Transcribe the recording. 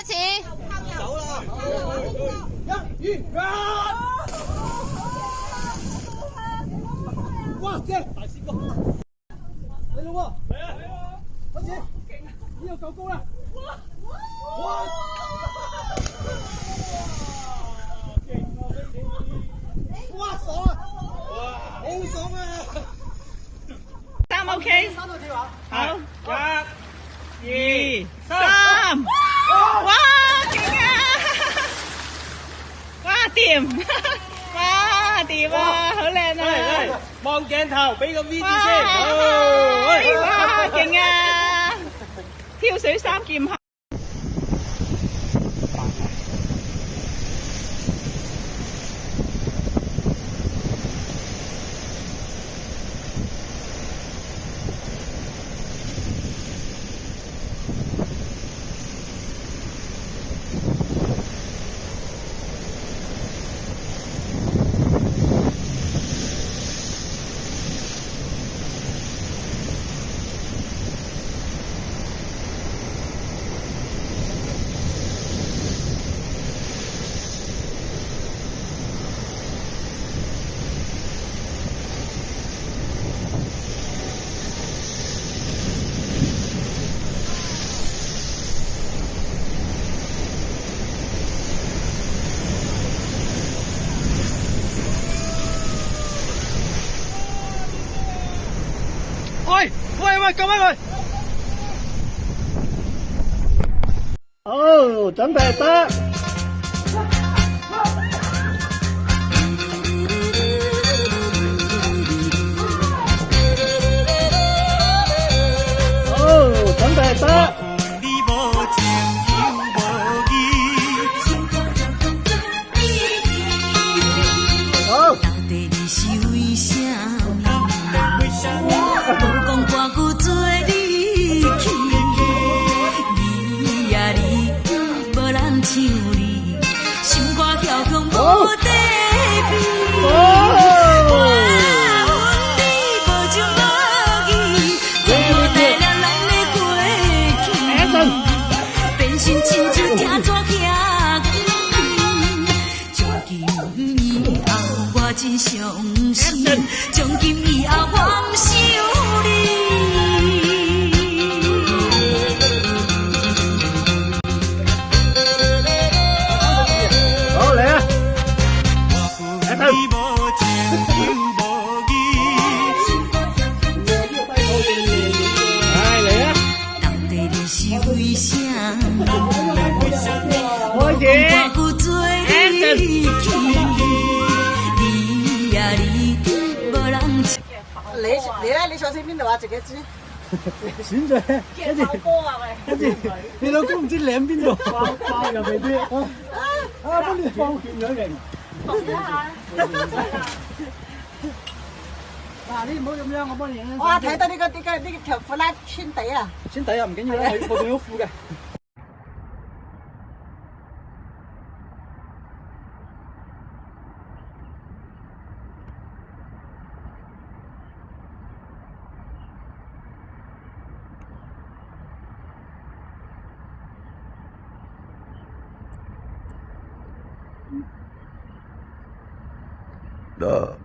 開始。走啦！一、二、哇！正，大師哥，嚟咯喎！嚟啊！開始，呢個夠高啦！哇！哇！爽啊！哇！好爽啊三 OK。三度跳啊！好，2、3，哇，勁啊！哇，掂！哇，掂啊，好靚啊！望鏡頭，俾個 V 字先。哇，勁啊！跳水三劍客。喂，救翻佢！好，準備得。好，準備得。好。真相信，从今以后我想你。好嚟啊！嚟嚟啊！到底你是为啥？開始。你咧？你想選邊度啊？自己知。選咗，跟住你老公唔知領邊度，包入嚟啲，幫你放血咗嚟。嗱，你唔好咁樣，我幫你影。哇！睇到呢條褲拉穿底啊！穿底啊，唔緊要啦，我仲有褲嘅。Duh.